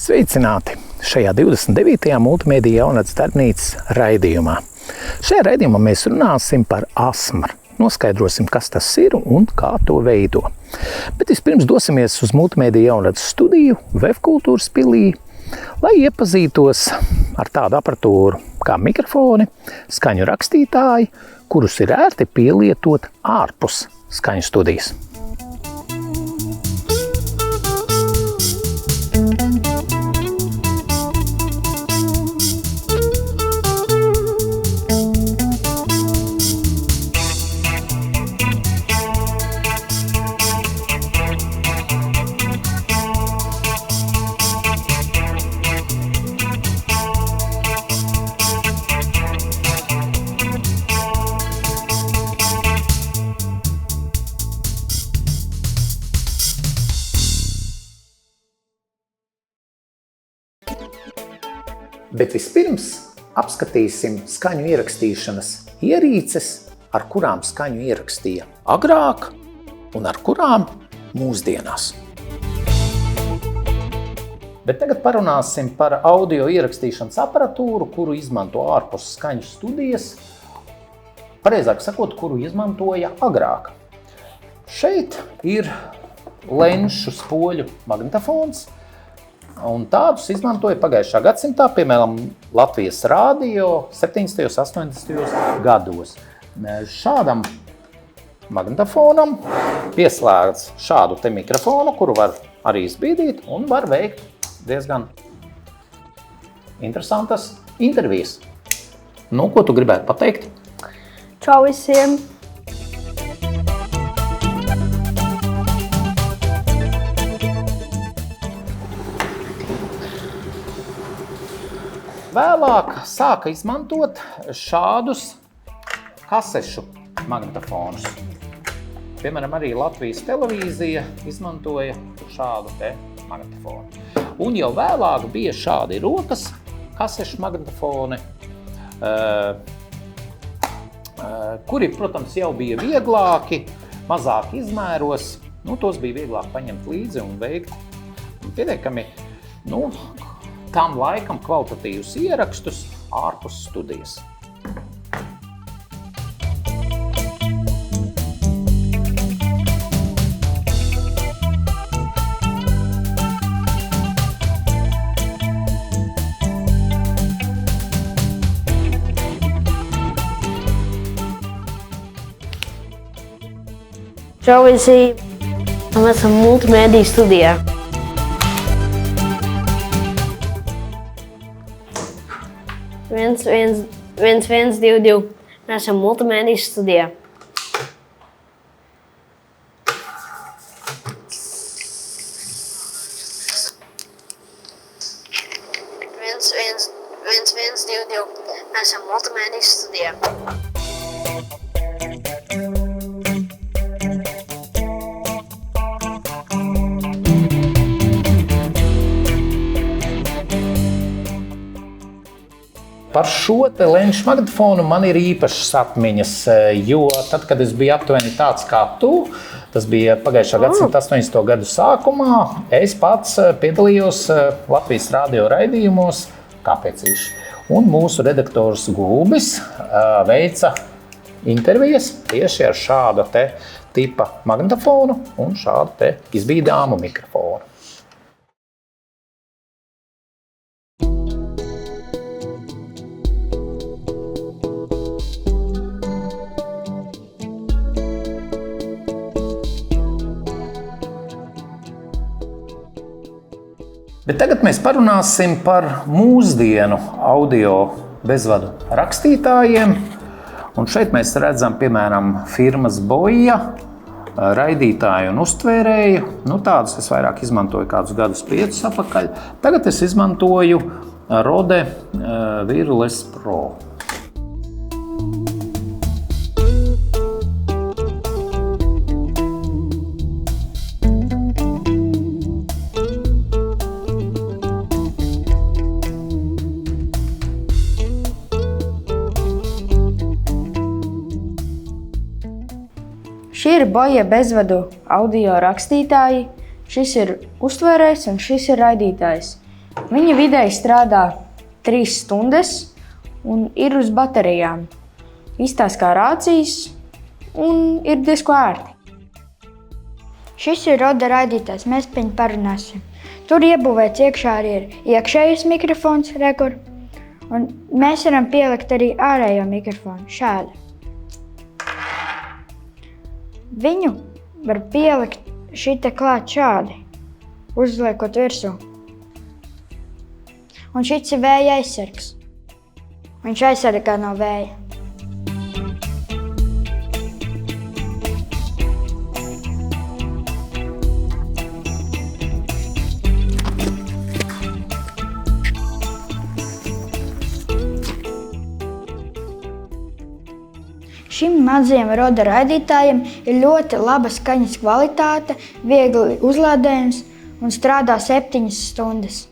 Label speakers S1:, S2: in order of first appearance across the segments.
S1: Sveicināti šajā 29. multimediju jaunatnes darbnīcas raidījumā. Šajā raidījumā mēs runāsim par asmru, noskaidrosim, kas tas ir un kā to veido. Bet vispirms dosimies uz multimediju jaunatnes studiju Vevkultūras pilī, lai iepazītos ar tādu aparatūru kā mikrofoni, skaņu rakstītāji, kurus ir ērti pielietot ārpus skaņu studijas. Bet vispirms apskatīsim skaņu ierakstīšanas ierīces, ar kurām skaņu ierakstīja agrāk un ar kurām mūsdienās. Bet tagad parunāsim par audio ierakstīšanas aparatūru, kuru izmanto ārpus skaņu studijas, pareizāk sakot, kuru izmantoja agrāk. Šeit ir lenšu spoļu magnetofons, un tādus izmantoja pagājušā gadsimtā, piemēram, Latvijas rādio 70. un 80. gados. Šādam magnetofonam pieslēdz šādu te mikrofonu, kuru var arī izbīdīt un var veikt diezgan interesantas intervijas. Nu, ko tu gribētu pateikt?
S2: Čau visiem!
S1: Vēlāk sāka izmantot šādus kasešu magnetofonus. piemēram, arī Latvijas televīzija izmantoja šādu te magnetofonu. Un jau vēlāk bija šādi rokas kasešu magnetofoni, kuri, protams, jau bija vieglāki, mazāk izmēros. Tos bija vieglāk paņemt līdzi un veikt pietiekami, tam laikam kvalitatīvus ierakstus ārpus studijas.
S2: Čau visi! Mēs esam multimēdiju studijā. Viens, 2, 2. Mēs esam multimēdiju studijā. Viens, 2, 2. Mēs esam multimēdiju studijā.
S1: Par šo te lenču magnetofonu man ir īpašas atmiņas, jo tad, kad es biju aptuveni tāds kā tu, tas bija pagājušā gadsimta 80. gadu sākumā, es pats piedalījos Latvijas radio raidījumos Kāpēc? Un mūsu redaktors Gulbis veica intervijas tieši ar šādu te tipa magnetofonu un šādu te izbīdāmu mikrofonu. Bet tagad mēs parunāsim par mūsdienu audio bezvadu rakstītājiem. Un šeit mēs redzam, piemēram, firmas Boja raidītāju un uztvērēju. Tādus es vairāk izmantoju kādus gadus 5 atpakaļ. Tagad es izmantoju Rode Wireless Pro.
S2: Šī ir Boja bezvadu audio rakstītāji, šis ir uztvērējs un šis ir raidītājs. Viņi vidēji strādā 3 stundas un ir uz baterijām. Izstās kā rācijas un ir diezko ērti. Šis ir Rode raidītājs, mēs par viņu parunāsim. Tur iebūvēts iekšā arī ir iekšējais mikrofons, un mēs varam pielikt arī ārējo mikrofonu, šādi. Viņu var pielikt šite klāt šādi, uzliekot virsū. Un šits ir vēja aizsargs. Viņš aizsargā no vēja. Šim mazajam Rode raidītājam ir ļoti laba skaņas kvalitāte, viegli uzlādējums un strādā 7 stundas.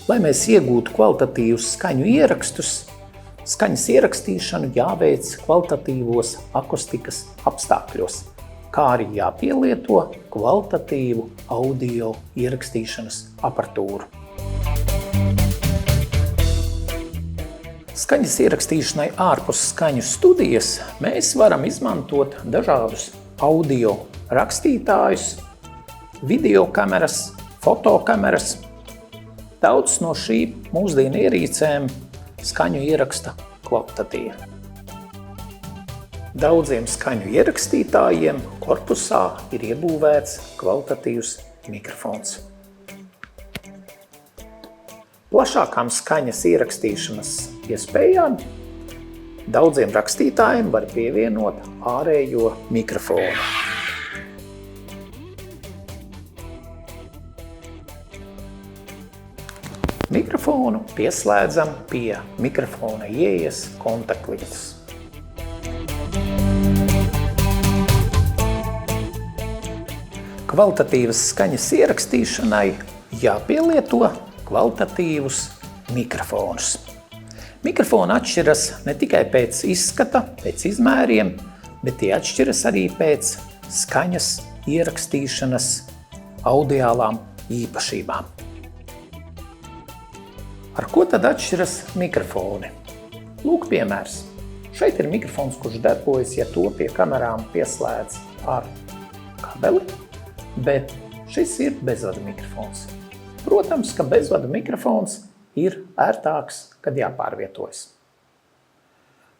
S1: Lai mēs iegūtu kvalitatīvus skaņu ierakstus, skaņas ierakstīšanu jāveic kvalitatīvos akustikas apstākļos, kā arī jāpielieto kvalitatīvu audio ierakstīšanas aparatūru. Skaņas ierakstīšanai ārpus skaņu studijas mēs varam izmantot dažādus audio rakstītājus, videokameras, fotokameras. Daudz no šīm mūsdienu ierīcēm skaņu ieraksta kvalitatīvi. Daudziem skaņu ierakstītājiem korpusā ir iebūvēts kvalitatīvs mikrofons. Plašākām skaņas ierakstīšanas iespējām daudziem rakstītājiem var pievienot ārējo mikrofonu. Mikrofonu pieslēdzam pie mikrofona ieejas kontaktlinjas. Kvalitatīvas skaņas ierakstīšanai jāpielieto kvalitatīvus mikrofonus. Mikrofoni atšķiras ne tikai pēc izskata, pēc izmēriem, bet tie atšķiras arī pēc skaņas ierakstīšanas audiālām īpašībām. Ar ko tad atšķiras mikrofoni? Lūk piemērs. Šeit ir mikrofons, kurš darbojas, ja to pie kamerām pieslēdz ar kabeli, bet šis ir bezvadu mikrofons. Protams, ka bezvadu mikrofons ir ērtāks, kad jāpārvietojas.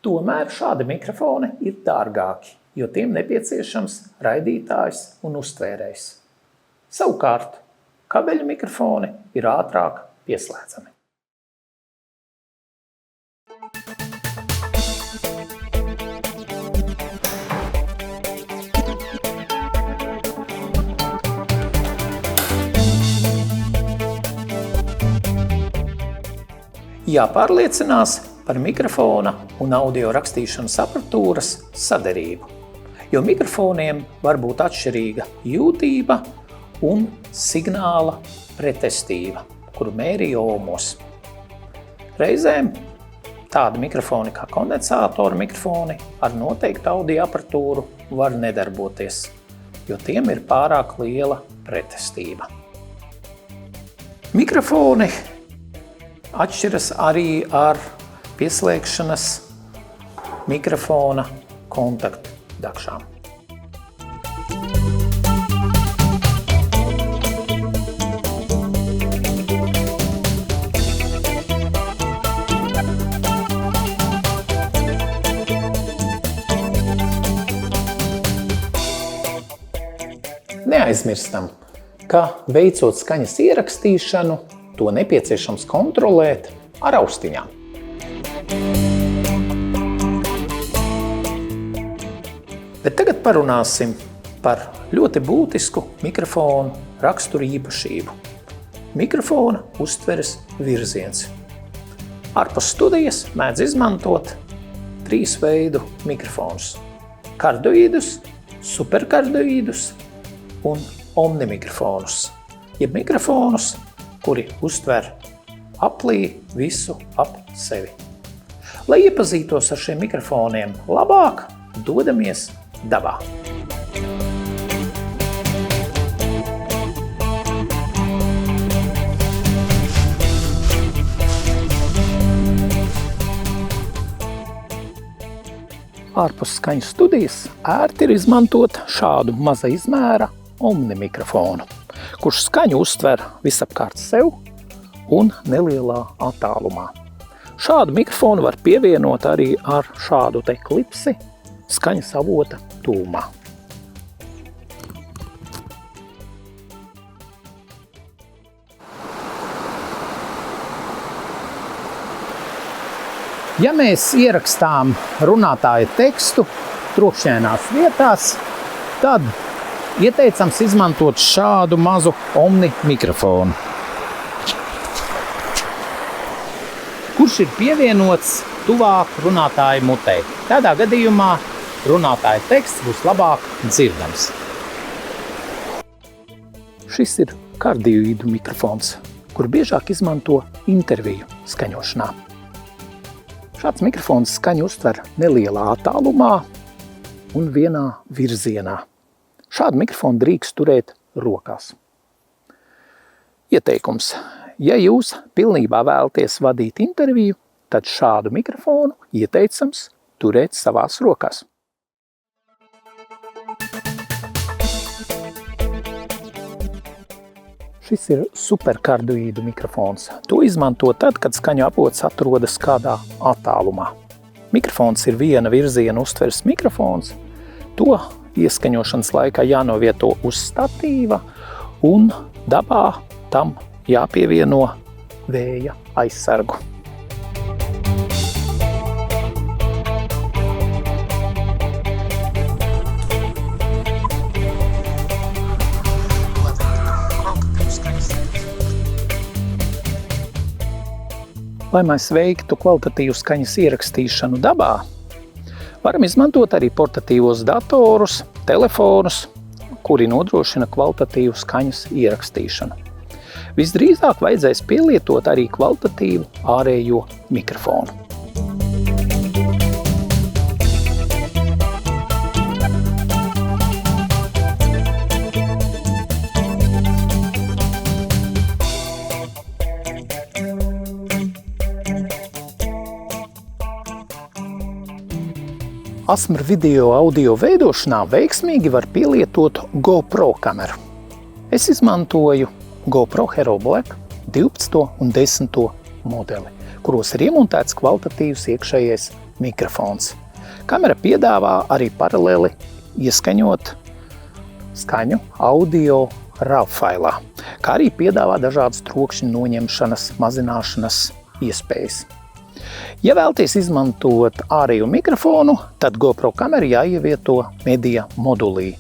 S1: Tomēr šādi mikrofoni ir dārgāki, jo tiem nepieciešams raidītājs un uztvērējs. Savukārt, kabeļu mikrofoni ir ātrāk pieslēdzami. Jāpārliecinās par mikrofona un audio rakstīšanas aparatūras saderību, jo mikrofoniem var būt atšķirīga jūtība un signāla pretestība, kuru mērīja ohmos. Reizēm tādi mikrofoni kā kondensātora mikrofoni ar noteiktu audio aparatūru var nedarboties, jo tiem ir pārāk liela pretestība. Mikrofoni atšķiras arī ar pieslēgšanas mikrofona kontaktdakšām. Neaizmirstam, ka veicot skaņas ierakstīšanu, to nepieciešams kontrolēt ar austiņām. Bet tagad parunāsim par ļoti būtisku mikrofonu raksturu īpašību. Mikrofona uztveres virziens. Ārpus studijas mēdz izmantot 3 veidu mikrofonus – kardoīdus, superkardoīdus un omnimikrofonus, jeb mikrofonus, kuri uztver aplī visu ap sevi. Lai iepazītos ar šiem mikrofoniem labāk, dodamies dabā. Ārpus skaņas studijas ērti ir izmantot šādu maza izmēra omnimikrofonu, kurš skaņu uztver visapkārt sev un nelielā attālumā. Šādu mikrofonu var pievienot arī ar šādu te klipsi skaņas avota tūmā. Ja mēs ierakstām runātāja tekstu trokšņainās vietās, tad ieteicams izmantot šādu mazu omni mikrofonu, kurš ir pievienots tuvāk runātāja mutei. Tādā gadījumā runātāja teksts būs labāk dzirdams. Šis ir kardioīdu mikrofons, kur biežāk izmanto interviju skaņošanā. Šāds mikrofons skaņu uztver nelielā attālumā un vienā virzienā. Šādu mikrofonu drīkst turēt rokās. Ieteikums. Ja jūs pilnībā vēlaties vadīt interviju, tad šādu mikrofonu ieteicams turēt savās rokās. Šis ir superkardioīdu mikrofons. To izmanto tad, kad skaņu avots atrodas kādā attālumā. Mikrofons ir viena virziena uztveres mikrofons. To ieskaņošanas laikā jānovieto uz statīva un dabā tam jāpievieno vēja aizsargu. Lai mēs veiktu kvalitatīvu skaņas ierakstīšanu dabā, varam izmantot arī portatīvos datorus, telefonus, kuri nodrošina kvalitatīvu skaņas ierakstīšanu. Visdrīzāk vajadzēs pielietot arī kvalitatīvu ārējo mikrofonu. ASMR video audio veidošanā veiksmīgi var pielietot GoPro kameru. Es izmantoju GoPro Hero Black 12. un 10. modeli, kuros ir iemontēts kvalitatīvs iekšējais mikrofons. Kamera piedāvā arī paralēli ieskaņot skaņu audio RAW failā, kā arī piedāvā dažādas trokšņu noņemšanas, mazināšanas iespējas. Ja vēlaties izmantot ārējo mikrofonu, tad GoPro kamera jāievieto media modulī,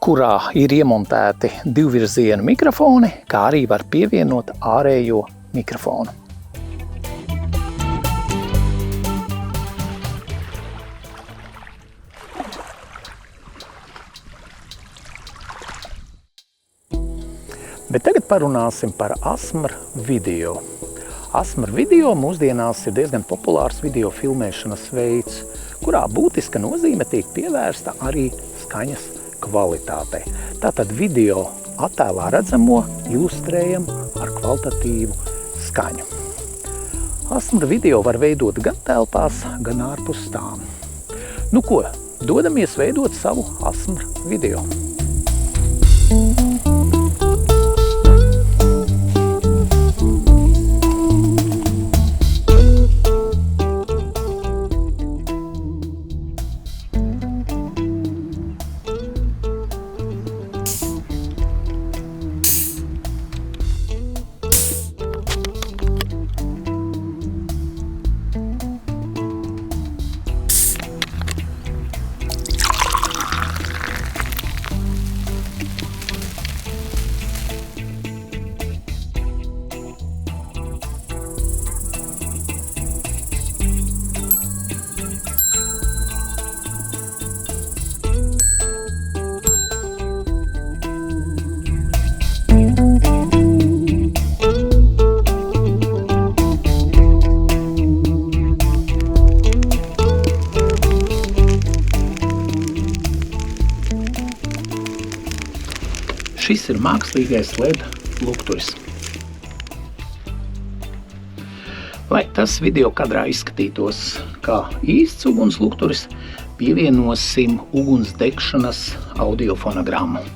S1: kurā ir iemontēti divvirzienu mikrofoni, kā arī var pievienot ārējo mikrofonu. Bet tagad parunāsim par ASMR video. ASMR video mūsdienās ir diezgan populārs video filmēšanas veids, kurā būtiska nozīme tiek pievērsta arī skaņas kvalitātei. Tātad video attēlā redzamo ilustrējam ar kvalitatīvu skaņu. ASMR video var veidot gan telpās, gan ārpus tām. Nu ko, dodamies veidot savu ASMR video. Šis ir mākslīgais LED lukturis. Lai tas video kadrā izskatītos kā īsts uguns lukturis, pievienosim uguns degšanas audiofonogrammu.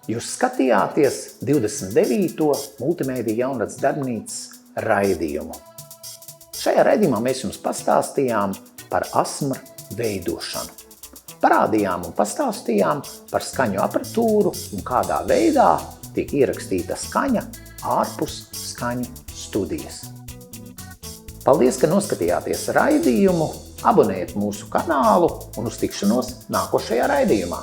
S1: Jūs skatījāties 29. multimēdija jaunrads darbnīcas raidījumu. Šajā raidījumā mēs jums pastāstījām par ASMR veidošanu. Parādījām un pastāstījām par skaņu aparatūru un kādā veidā tiek ierakstīta skaņa ārpus skaņu studijas. Paldies, ka noskatījāties raidījumu, abonējiet mūsu kanālu un uz tikšanos nākošajā raidījumā.